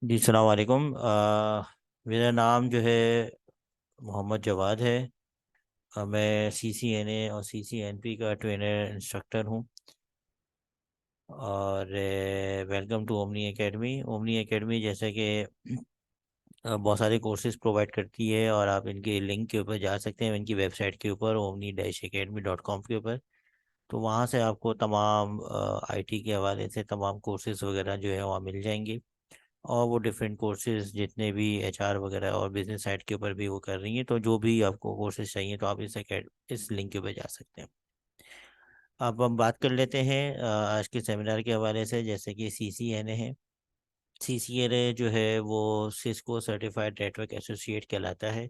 जी सलाम वालेकुम। मेरा नाम जो है मोहम्मद जवाद है। मैं CCNA और CCNP का ट्रेनर इंस्ट्रक्टर हूँ। और welcome to Omni Academy. Omni Academy जैसे कि बहुत सारे कोर्सेज प्रोवाइड करती है, और आप इनके लिंक के ऊपर जा सकते हैं, इनकी वेबसाइट के ऊपर omni-academy.com के ऊपर। तो वहाँ से आपको तमाम IT के हवाले से तमाम कोर्सेज वगैरह जो है वहाँ मिल जाएंगे। और वो डिफरेंट कोर्सेज जितने भी HR वगैरह और बिजनेस साइड के ऊपर भी वो कर रही हैं, तो जो भी आपको कोर्सेज चाहिए तो आप इस लिंक के ऊपर जा सकते हैं। अब हम बात कर लेते हैं आज के सेमिनार के हवाले से, जैसे कि CCNA है। CCNA जो है वो सिस्को सर्टिफाइड नेटवर्क एसोसिएट कहलाता है।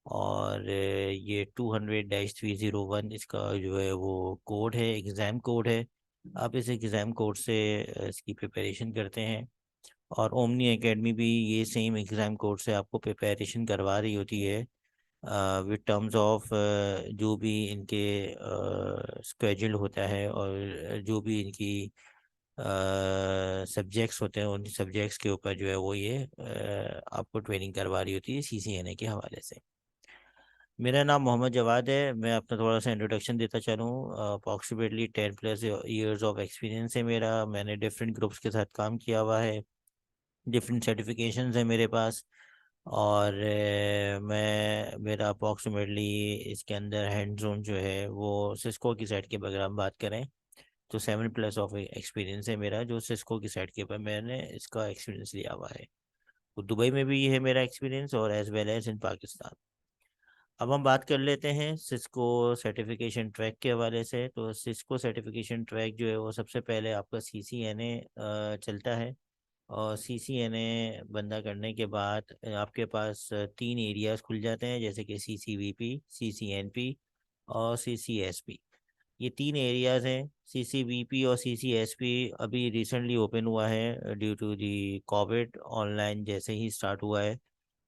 और ये 200-301 इसका जो है वो कोड है, एग्ज़ाम कोड है। आप इस एग्ज़ाम कोड से इसकी प्रिपरेशन करते हैं। और ओमनी एकेडमी भी ये सेम एग्ज़ाम कोड से आपको प्रिपरेशन करवा रही होती है, विद टर्म्स ऑफ जो भी इनके स्केड्यूल होता है, और जो भी इनकी सब्जेक्ट्स होते हैं, उन सब्जेक्ट्स के ऊपर जो है वो ये आपको ट्रेनिंग करवा रही होती है CCNA के हवाले से। मेरा नाम मोहम्मद जवाद है। मैं अपना थोड़ा सा इंट्रोडक्शन देता चलूँ। अप्रॉक्सीमेटली 10+ ईयर्स ऑफ एक्सपीरियंस है मेरा। मैंने डिफरेंट ग्रुप्स के साथ काम किया हुआ है, डिफरेंट सर्टिफिकेशंस हैं मेरे पास। और मैं मेरा अप्रॉक्सीमेटली इसके अंदर हैंड जोन जो है वो सिस्को की साइड के, अगर हम बात करें तो 7+ ऑफ एक्सपीरियंस है मेरा, जो सिस्को की साइड के ऊपर मैंने इसका एक्सपीरियंस लिया हुआ है। तो दुबई में भी ये है मेरा एक्सपीरियंस, और as well as in Pakistan. अब हम बात कर लेते हैं सिस्को सर्टिफिकेशन ट्रैक के हवाले से। तो सिस्को सर्टिफिकेशन ट्रैक जो है वो सबसे पहले आपका CCNA चलता है। और CCNA बंदा करने के बाद आपके पास 3 एरियाज खुल जाते हैं, जैसे कि CCVP, CCNP और CCSP। ये 3 एरियाज हैं। CCVP और CCSP अभी रिसेंटली ओपन हुआ है due to the covid, online जैसे ही स्टार्ट हुआ है।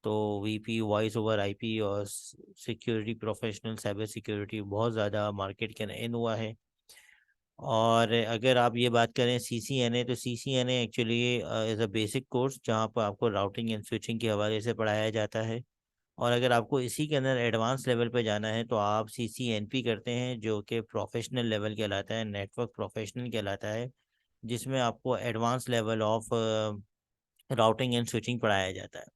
तो VP वॉइस ओवर IP और सिक्योरिटी प्रोफेशनल साइबर सिक्योरिटी बहुत ज़्यादा मार्केट के इन हुआ है। और अगर आप ये बात करें CCNA, तो CCNA actually is a basic course जहाँ पर आपको राउटिंग एंड स्विचिंग के हवाले से पढ़ाया जाता है। और अगर आपको इसी के अंदर एडवांस लेवल पे जाना है तो आप CCNP करते हैं, जो कि प्रोफेशनल लेवल कहलाता है, नेटवर्क प्रोफेशनल कहलाता है, जिसमें आपको advance level of routing and switching पढ़ाया जाता है।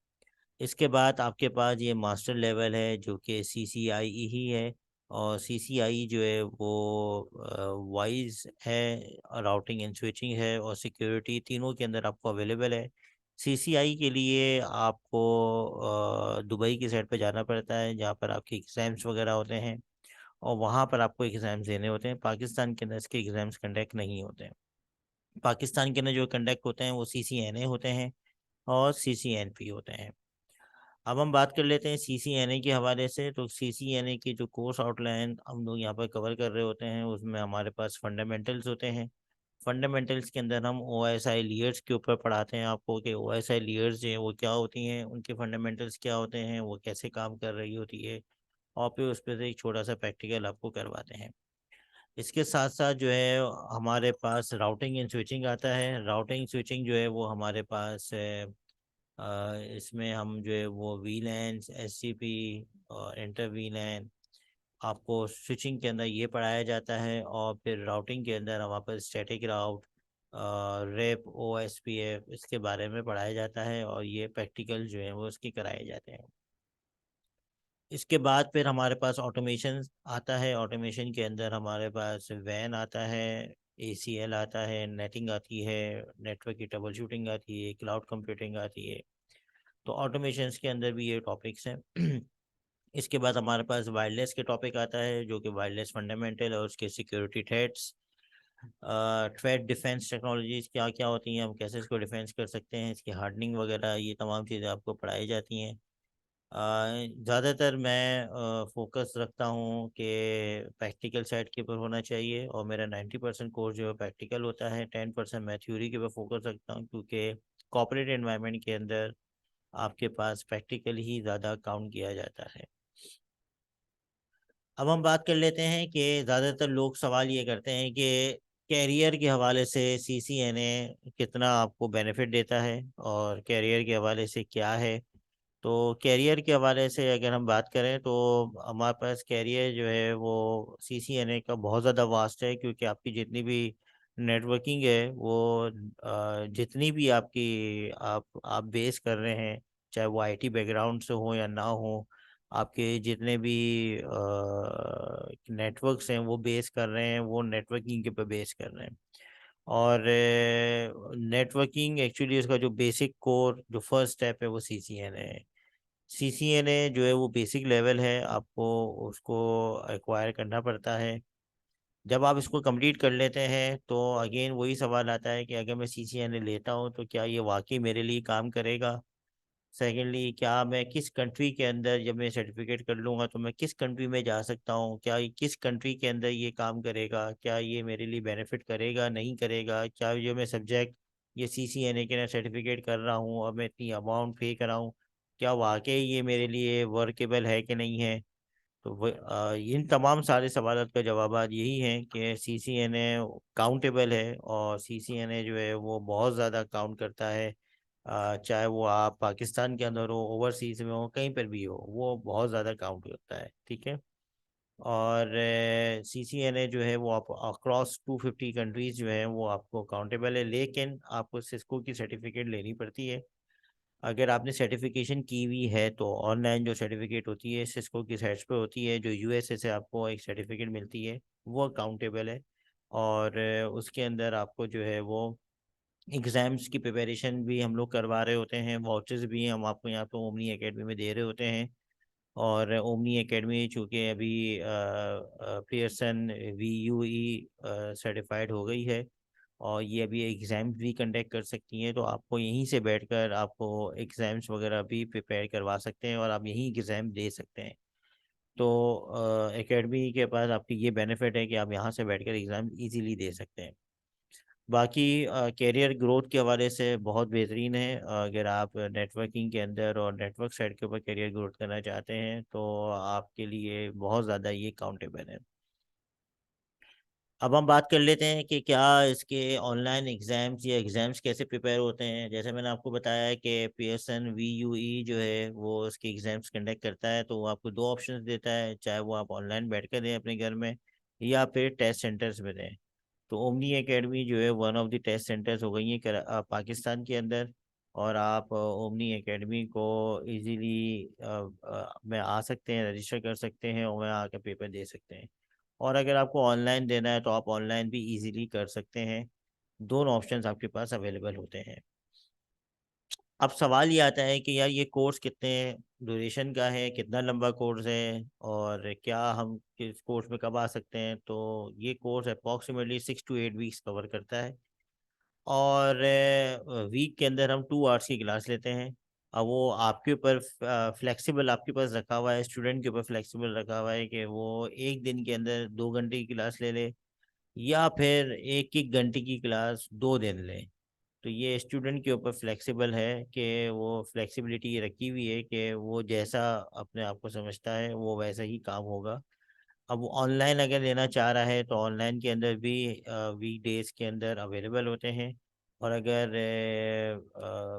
इसके बाद आपके पास ये मास्टर लेवल है, जो कि CCIE ही है। और CCIE जो है वो वाइज है, राउटिंग एंड स्विचिंग है, और सिक्योरिटी, तीनों के अंदर आपको अवेलेबल है। CCIE के लिए आपको दुबई की साइड पे जाना पड़ता है, जहाँ पर आपके एग्ज़ाम्स वगैरह होते हैं, और वहाँ पर आपको एग्ज़ाम्स देने होते हैं। पाकिस्तान के अंदर इसके एग्ज़ाम्स कंडक्ट नहीं होते हैं। पाकिस्तान के अंदर जो कंडक्ट होते हैं वो CCNA होते हैं और CCNP होते हैं। अब हम बात कर लेते हैं CCNA के हवाले से। तो CCNA की जो कोर्स आउटलाइन हम लोग यहाँ पर कवर कर रहे होते हैं, उसमें हमारे पास फंडामेंटल्स होते हैं। फंडामेंटल्स के अंदर हम OSI लेयर्स के ऊपर पढ़ाते हैं आपको, कि OSI लेयर्स जो हैं वो क्या होती हैं, उनके फंडामेंटल्स क्या होते हैं, वो कैसे काम कर रही होती है। और फिर उस पर से एक छोटा सा प्रैक्टिकल आपको करवाते हैं। इसके साथ साथ जो है हमारे पास राउटिंग एंड स्विचिंग आता है। राउटिंग स्विचिंग जो है वो हमारे पास इसमें हम जो है वो VLAN, SCP और इंटर VLAN, आपको स्विचिंग के अंदर ये पढ़ाया जाता है। और फिर राउटिंग के अंदर हमारे पास स्टैटिक राउट, रेप, OSPF, इसके बारे में पढ़ाया जाता है, और ये प्रैक्टिकल जो है वो इसके कराए जाते हैं। इसके बाद फिर हमारे पास ऑटोमेशन आता है। ऑटोमेशन के अंदर हमारे पास वैन आता है, ACL आता है, नेटिंग आती है, नेटवर्क की ट्रबल शूटिंग आती है, क्लाउड कंप्यूटिंग आती है। तो ऑटोमेशंस के अंदर भी ये टॉपिक्स हैं। इसके बाद हमारे पास वायरलेस के टॉपिक आता है, जो कि वायरलेस फंडामेंटल और उसके security threats, threat defence technologies क्या क्या होती हैं, हम कैसे इसको डिफेंस कर सकते हैं, इसकी हार्डनिंग वगैरह, ये तमाम चीज़ें आपको पढ़ाई जाती हैं। ज़्यादातर मैं फोकस रखता हूँ कि प्रैक्टिकल साइड के ऊपर होना चाहिए, और मेरा 90% कोर्स जो है प्रैक्टिकल होता है। 10% मैं थ्योरी के ऊपर फोकस रखता हूँ, क्योंकि कॉर्पोरेट एनवायरनमेंट के अंदर आपके पास प्रैक्टिकल ही ज़्यादा काउंट किया जाता है। अब हम बात कर लेते हैं कि ज़्यादातर लोग सवाल ये करते हैं कि कैरियर के हवाले से सीसीएनए कितना आपको बेनिफिट देता है और कैरियर के हवाले से क्या है। तो कैरियर के हवाले से अगर हम बात करें तो हमारे पास कैरियर जो है वो सीसीएनए का बहुत ज़्यादा वास्ट है, क्योंकि आपकी जितनी भी नेटवर्किंग है वो जितनी भी आपकी आप बेस कर रहे हैं, चाहे वो आईटी बैकग्राउंड से हो या ना हो, आपके जितने भी नेटवर्क्स हैं वो बेस कर रहे हैं, वो नेटवर्किंग के पे बेस कर रहे हैं। और नेटवर्किंग एक्चुअली उसका जो बेसिक कोर जो फर्स्ट स्टेप है वो सीसीएनए है। सीसीएनए जो है वो बेसिक लेवल है, आपको उसको एक्वायर करना पड़ता है। जब आप इसको कंप्लीट कर लेते हैं तो अगेन वही सवाल आता है कि अगर मैं सीसीएनए लेता हूँ तो क्या ये वाकई मेरे लिए काम करेगा। सेकेंडली, क्या मैं किस कंट्री के अंदर जब मैं सर्टिफिकेट कर लूँगा तो मैं किस कंट्री में जा सकता हूँ, क्या ये किस कंट्री के अंदर ये काम करेगा, क्या ये मेरे लिए बेनिफिट करेगा नहीं करेगा, क्या जो मैं सब्जेक्ट ये सीसीएनए के ना सर्टिफिकेट कर रहा हूँ और मैं इतनी अमाउंट पे कर रहा हूँ, क्या वाकई ये मेरे लिए वर्केबल है कि नहीं है। तो इन तमाम सारे सवालों का जवाब यही है कि सीसीएनए काउंटेबल है, और सीसीएनए जो है वो बहुत ज़्यादा काउंट करता है। चाहे वो आप पाकिस्तान के अंदर हो, ओवरसीज में हो, कहीं पर भी हो, वो बहुत ज़्यादा काउंट करता है। ठीक है। और सीसीएनए जो है वो आप अक्रॉस 250 कंट्रीज जो है वो आपको काउंटेबल है, लेकिन आपको सिस्को की सर्टिफिकेट लेनी पड़ती है। अगर आपने सर्टिफिकेशन की हुई है तो ऑनलाइन जो सर्टिफिकेट होती है सिस्को की साइट्स पे होती है, जो यूएसए से आपको एक सर्टिफिकेट मिलती है वो काउंटेबल है। और उसके अंदर आपको जो है वो एग्ज़ाम्स की प्रिपरेशन भी हम लोग करवा रहे होते हैं, वाउचर्स भी हम आपको यहाँ पे ओमनी एकेडमी में दे रहे होते हैं। और ओमनी एकेडमी चूँकि अभी पियर्सन वीयूई सर्टिफाइड हो गई है, और ये अभी एग्ज़ाम्स भी कंडक्ट कर सकती हैं, तो आपको यहीं से बैठकर आपको एग्ज़ाम्स वगैरह भी प्रिपेयर करवा सकते हैं और आप यहीं एग्ज़ाम दे सकते हैं। तो एकेडमी के पास आपकी ये बेनिफिट है कि आप यहाँ से बैठकर एग्ज़ाम इजीली दे सकते हैं। बाकी कैरियर ग्रोथ के हवाले से बहुत बेहतरीन है। अगर आप नेटवर्किंग के अंदर और नेटवर्क साइड के ऊपर कैरियर ग्रोथ करना चाहते हैं तो आपके लिए बहुत ज़्यादा ये काउंटेबल है। अब हम बात कर लेते हैं कि क्या इसके ऑनलाइन एग्ज़ाम्स या एग्ज़ाम्स कैसे प्रिपेयर होते हैं। जैसे मैंने आपको बताया है कि पियर्सन वीयूई जो है वो उसके एग्ज़ाम्स कंडक्ट करता है, तो वो आपको दो ऑप्शंस देता है, चाहे वो आप ऑनलाइन बैठ कर दें अपने घर में या फिर टेस्ट सेंटर्स में दें। तो ओमनी एकेडमी जो है one of the test centres हो गई है पाकिस्तान के अंदर। और आप ओमनी एकेडमी को इजीली में आ सकते हैं, रजिस्टर कर सकते हैं और वहाँ आकर पेपर दे सकते हैं। और अगर आपको ऑनलाइन देना है तो आप ऑनलाइन भी इजीली कर सकते हैं। दोनों ऑप्शंस आपके पास अवेलेबल होते हैं। अब सवाल ये आता है कि यार ये कोर्स कितने ड्यूरेशन का है, कितना लंबा कोर्स है, और क्या हम इस कोर्स में कब आ सकते हैं। तो ये course approximately 6 to 8 weeks cover करता है। और वीक के अंदर हम 2 आवर्स की क्लास लेते हैं। अब वो आपके ऊपर फ्लेक्सिबल आपके पास रखा हुआ है, स्टूडेंट के ऊपर फ्लेक्सिबल रखा हुआ है कि वो एक दिन के अंदर 2 घंटे की क्लास ले ले या फिर एक एक घंटे की क्लास 2 दिन ले। तो ये स्टूडेंट के ऊपर फ्लेक्सिबल है कि वो फ्लेक्सिबिलिटी रखी हुई है कि वो जैसा अपने आप को समझता है वो वैसा ही काम होगा। अब ऑनलाइन अगर लेना चाह रहा है तो ऑनलाइन के अंदर भी वीक डेज के अंदर अवेलेबल होते हैं। और अगर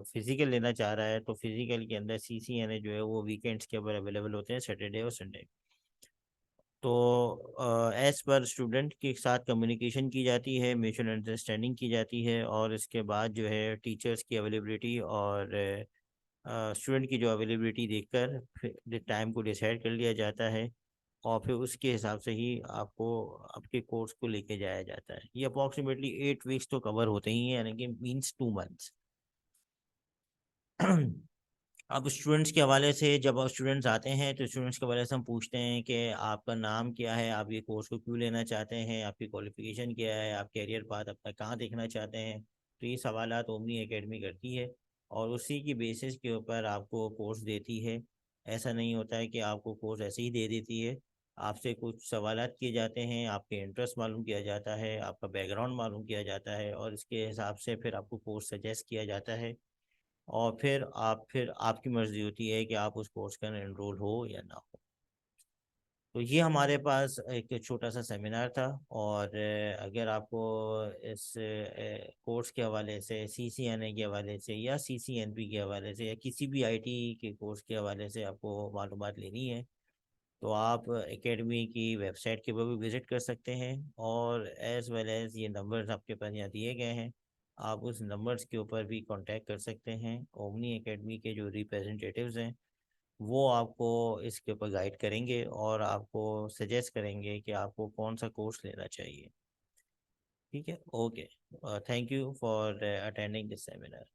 फिजिकल लेना चाह रहा है तो फिजिकल के अंदर सीसीएनए जो है वो वीकेंड्स के ऊपर अवेलेबल होते हैं, सैटरडे और संडे। तो एज पर स्टूडेंट के साथ कम्युनिकेशन की जाती है, म्यूचुअल अंडरस्टैंडिंग की जाती है, और इसके बाद जो है टीचर्स की अवेलेबिलिटी और स्टूडेंट की जो अवेलेबिलिटी देखकर फिर टाइम को डिसाइड कर लिया जाता है, और फिर उसके हिसाब से ही आपको आपके कोर्स को लेके जाया जाता है। ये अप्रॉक्सीमेटली 8 वीक्स तो कवर होते ही हैं, यानी कि मीन्स 2 मंथ्स। अब स्टूडेंट्स के हवाले से जब स्टूडेंट्स आते हैं तो स्टूडेंट्स के हवाले से हम पूछते हैं कि आपका नाम क्या है, आप ये कोर्स को क्यों लेना चाहते हैं, आपकी क्वालिफिकेशन क्या है, आप कैरियर पाथ अपना कहाँ देखना चाहते हैं। तो ये सवालात ओमनी एकेडमी करती है और उसी की बेसिस के ऊपर आपको कोर्स देती है। ऐसा नहीं होता है कि आपको कोर्स ऐसे ही दे देती है। आपसे कुछ सवालात किए जाते हैं, आपके इंटरेस्ट मालूम किया जाता है, आपका बैकग्राउंड मालूम किया जाता है, और इसके हिसाब से फिर आपको कोर्स सजेस्ट किया जाता है। और फिर आपकी मर्जी होती है कि आप उस कोर्स के अंदर एनरोल हो या ना हो। तो ये हमारे पास एक छोटा सा सेमिनार था। और अगर आपको इस कोर्स के हवाले से, CCNA के हवाले से या CCNP के हवाले से या किसी भी IT के कोर्स के हवाले से आपको मालूमात लेनी है, तो आप एकेडमी की वेबसाइट के ऊपर भी विज़िट कर सकते हैं। और एज वेल एज ये नंबर्स आपके पास यहाँ दिए गए हैं, आप उस नंबर्स के ऊपर भी कांटेक्ट कर सकते हैं। ओमनी एकेडमी के जो रिप्रेजेंटेटिव्स हैं वो आपको इसके ऊपर गाइड करेंगे और आपको सजेस्ट करेंगे कि आपको कौन सा कोर्स लेना चाहिए। ठीक है, okay, thank you for attending this seminar.